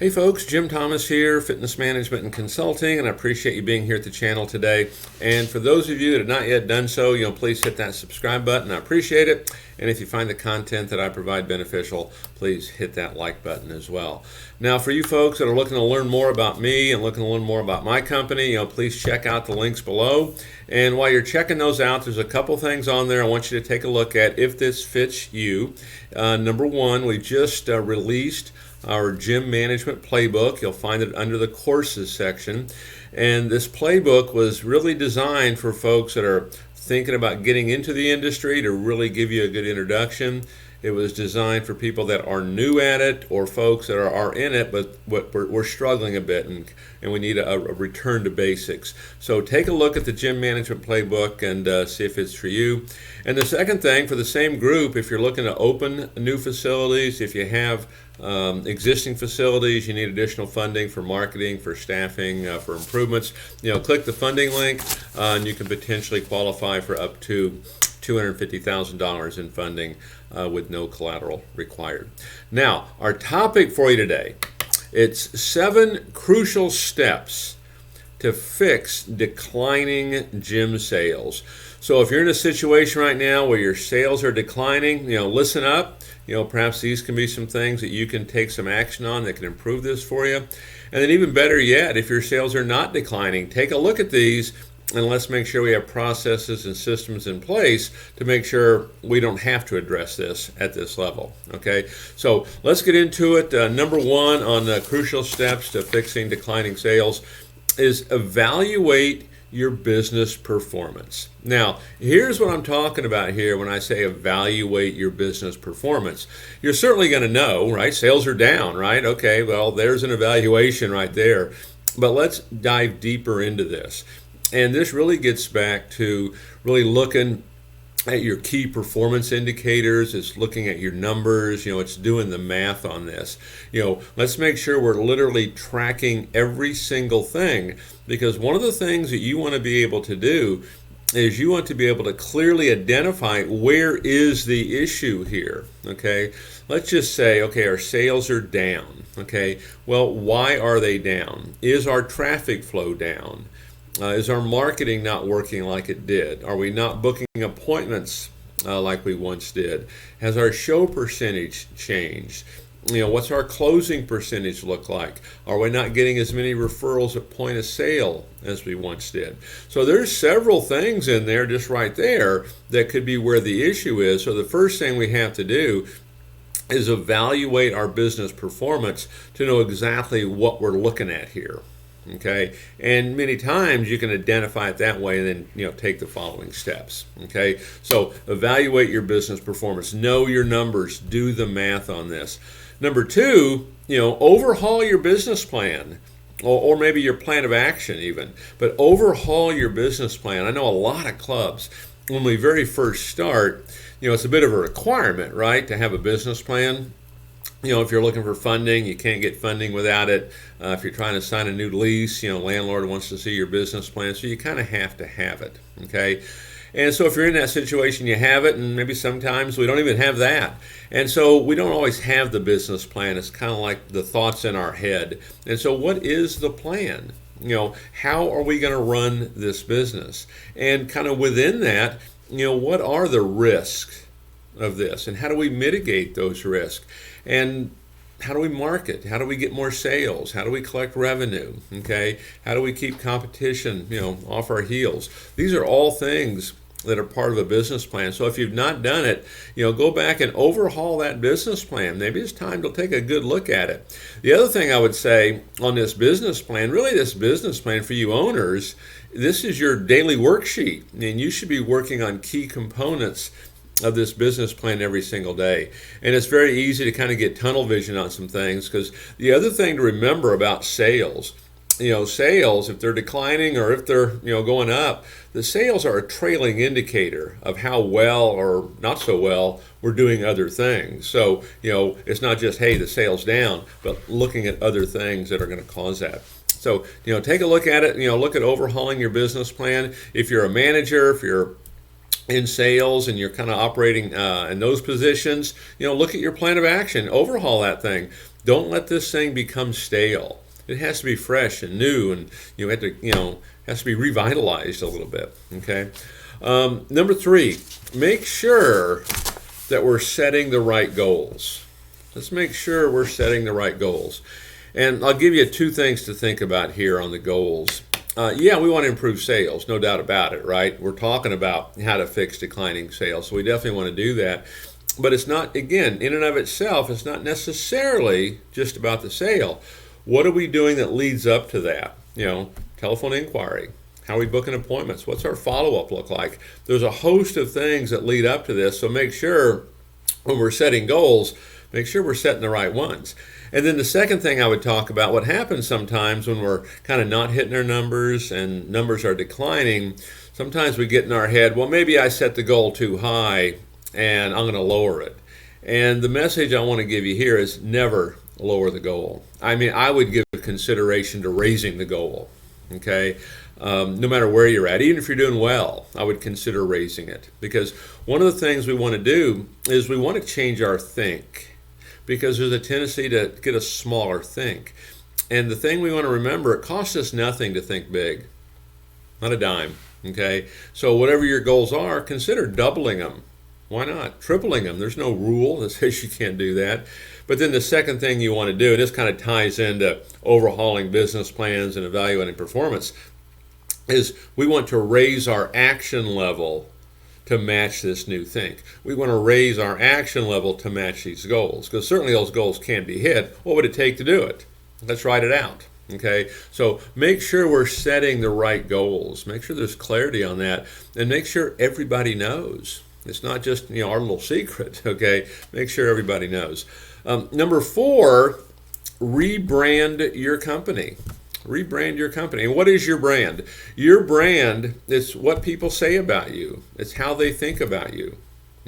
Hey folks, Jim Thomas here, Fitness Management and Consulting, and I appreciate you being here at the channel today. And for those of you that have not yet done so, please hit that subscribe button. I appreciate it. And if you find the content that I provide beneficial, please hit that like button as well. Now, for you folks that are looking to learn more about me and looking to learn more about my company, please check out the links below. And while you're checking those out, there's a couple things on there I want you to take a look at if this fits you. Number one, we just released our gym management playbook. You'll find it under the courses section. And this playbook was really designed for folks that are thinking about getting into the industry to really give you a good introduction. It was designed for people that are new at it or folks that are in it, but we're struggling a bit and we need a return to basics. So take a look at the gym management playbook and see if it's for you. And the second thing, for the same group, if you're looking to open new facilities, if you have existing facilities, you need additional funding for marketing, for staffing, for improvements, click the funding link and you can potentially qualify for up to $250,000 in funding with no collateral required. Now, our topic for you today, it's 7 crucial steps to fix declining gym sales. So if you're in a situation right now where your sales are declining, listen up. Perhaps these can be some things that you can take some action on that can improve this for you. And then even better yet, if your sales are not declining, take a look at these and let's make sure we have processes and systems in place to make sure we don't have to address this at this level. Okay, so let's get into it. Number one on the crucial steps to fixing declining sales is evaluate your business performance. Now, here's what I'm talking about here when I say evaluate your business performance. You're certainly going to know, right? Sales are down, right? Okay, well, there's an evaluation right there. But let's dive deeper into this. And this really gets back to really looking at your key performance indicators. It's looking at your numbers. It's doing the math on this. Let's make sure we're literally tracking every single thing, because one of the things that you want to be able to do is you want to be able to clearly identify where is the issue here. Okay, let's just say, okay, our sales are down. Okay, well, why are they down? Is our traffic flow down? Is our marketing not working like it did? Are we not booking appointments like we once did? Has our show percentage changed? What's our closing percentage look like? Are we not getting as many referrals at point of sale as we once did? So there's several things in there just right there that could be where the issue is. So the first thing we have to do is evaluate our business performance to know exactly what we're looking at here. Okay, and many times you can identify it that way and then take the following steps. Okay, so evaluate your business performance, know your numbers, do the math on this. Number two, overhaul your business plan, or maybe your plan of action even, but overhaul your business plan. I know a lot of clubs, when we very first start, it's a bit of a requirement, right, to have a business plan. If you're looking for funding, you can't get funding without it. If you're trying to sign a new lease, landlord wants to see your business plan, so you kind of have to have it, okay? And so if you're in that situation, you have it, and maybe sometimes we don't even have that. And so we don't always have the business plan. It's kind of like the thoughts in our head. And so what is the plan? How are we going to run this business? And kind of within that, what are the risks of this? And how do we mitigate those risks? And how do we market? How do we get more sales? How do we collect revenue? Okay, how do we keep competition, off our heels? These are all things that are part of a business plan. So if you've not done it, go back and overhaul that business plan. Maybe it's time to take a good look at it. The other thing I would say on this business plan, really this business plan for you owners, this is your daily worksheet, and you should be working on key components of this business plan every single day. And it's very easy to kind of get tunnel vision on some things, because the other thing to remember about sales, sales, if they're declining or if they're going up, the sales are a trailing indicator of how well or not so well we're doing other things. So it's not just, hey, the sales down, but looking at other things that are going to cause that. So take a look at it. Look at overhauling your business plan. If you're a manager, if you're in sales and you're kind of operating in those positions, look at your plan of action, overhaul that thing. Don't let this thing become stale. It has to be fresh and new, and has to be revitalized a little bit. Okay. Number 3, make sure that we're setting the right goals. Let's make sure we're setting the right goals. And I'll give you 2 things to think about here on the goals. Yeah, we want to improve sales, no doubt about it, right? We're talking about how to fix declining sales, so we definitely want to do that. But it's not, again, in and of itself, it's not necessarily just about the sale. What are we doing that leads up to that? Telephone inquiry. How are we booking appointments? What's our follow-up look like? There's a host of things that lead up to this, so make sure when we're setting goals, make sure we're setting the right ones. And then the second thing I would talk about, what happens sometimes when we're kind of not hitting our numbers and numbers are declining, sometimes we get in our head, well, maybe I set the goal too high and I'm going to lower it. And the message I want to give you here is never lower the goal. I mean, I would give consideration to raising the goal, okay? No matter where you're at, even if you're doing well, I would consider raising it. Because one of the things we want to do is we want to change our think, because there's a tendency to get a smaller think. And the thing we want to remember, it costs us nothing to think big, not a dime, okay? So whatever your goals are, consider doubling them. Why not? Tripling them. There's no rule that says you can't do that. But then the second thing you want to do, and this kind of ties into overhauling business plans and evaluating performance, is we want to raise our action level to match this new think. We want to raise our action level to match these goals, because certainly those goals can be hit. What would it take to do it? Let's write it out. Okay, so make sure we're setting the right goals. Make sure there's clarity on that, and make sure everybody knows. It's not just our little secret. Okay, make sure everybody knows. Number 4, rebrand your company. Rebrand your company. And what is your brand? Your brand is what people say about you. It's how they think about you.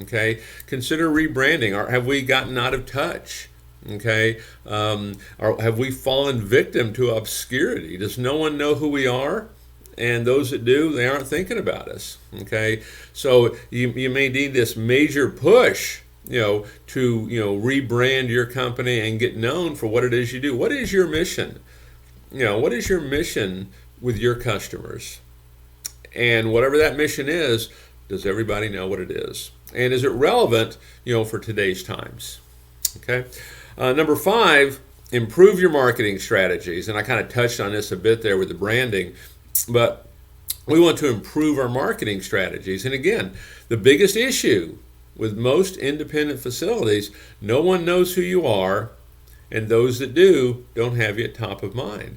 Okay, consider rebranding. Or have we gotten out of touch? Okay, or have we fallen victim to obscurity? Does no one know who we are? And those that do, they aren't thinking about us. Okay, so you may need this major push, to rebrand your company and get known for what it is you do. What is your mission? What is your mission with your customers? And whatever that mission is, does everybody know what it is? And is it relevant, for today's times? Okay. Number 5, improve your marketing strategies. And I kind of touched on this a bit there with the branding, but we want to improve our marketing strategies. And again, the biggest issue with most independent facilities, no one knows who you are, and those that do don't have you at top of mind.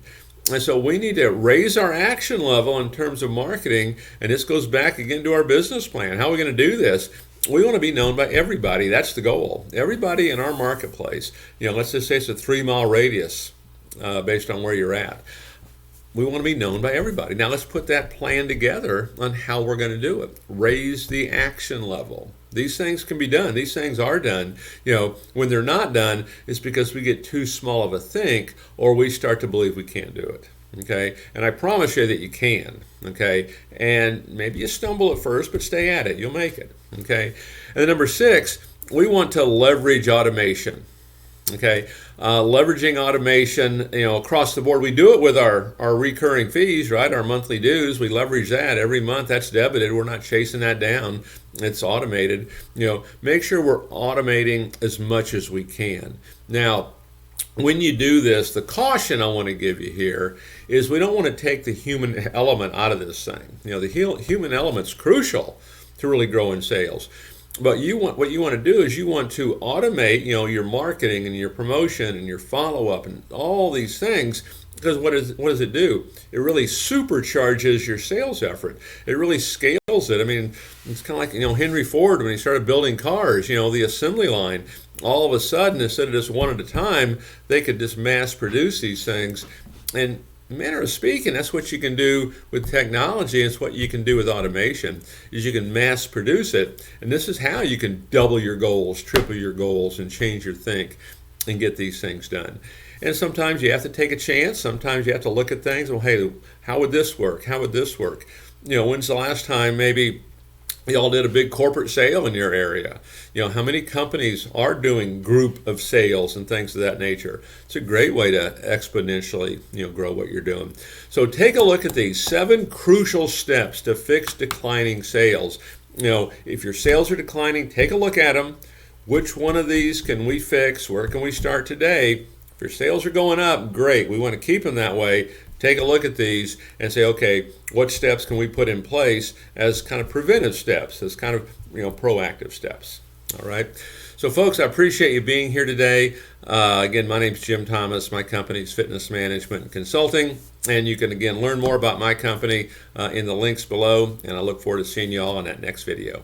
And so we need to raise our action level in terms of marketing, and this goes back again to our business plan. How are we going to do this? We want to be known by everybody. That's the goal. Everybody in our marketplace. Let's just say it's a 3-mile radius based on where you're at. We want to be known by everybody. Now let's put that plan together on how we're going to do it. Raise the action level. These things can be done. These things are done. When they're not done, it's because we get too small of a think, or we start to believe we can't do it. Okay, and I promise you that you can. Okay, and maybe you stumble at first, but stay at it. You'll make it. Okay, and then number 6, we want to leverage automation. Okay, leveraging automation, across the board. We do it with our recurring fees, right? Our monthly dues. We leverage that every month. That's debited. We're not chasing that down. It's automated. Make sure we're automating as much as we can. Now, when you do this, the caution I want to give you here is we don't want to take the human element out of this thing. The human element's crucial to really grow in sales. But what you want to do is you want to automate, your marketing and your promotion and your follow-up and all these things, because what does it do? It really supercharges your sales effort. It really scales it. I mean, it's kind of like, Henry Ford, when he started building cars, the assembly line. All of a sudden, instead of just one at a time, they could just mass produce these things. And manner of speaking, that's what you can do with technology. It's what you can do with automation, is you can mass produce it. And this is how you can double your goals, triple your goals, and change your think and get these things done. And sometimes you have to take a chance. Sometimes you have to look at things. Well, hey, how would this work? How would this work? When's the last time maybe Y'all did a big corporate sale in your area. How many companies are doing group of sales and things of that nature? It's a great way to exponentially, grow what you're doing. So take a look at these 7 crucial steps to fix declining sales. If your sales are declining, take a look at them. Which one of these can we fix? Where can we start today? If your sales are going up, great. We want to keep them that way. Take a look at these and say, okay, what steps can we put in place as kind of preventive steps, as kind of proactive steps. All right. So, folks, I appreciate you being here today. Again, my name's Jim Thomas. My company's Fitness Management and Consulting, and you can again learn more about my company in the links below. And I look forward to seeing you all in that next video.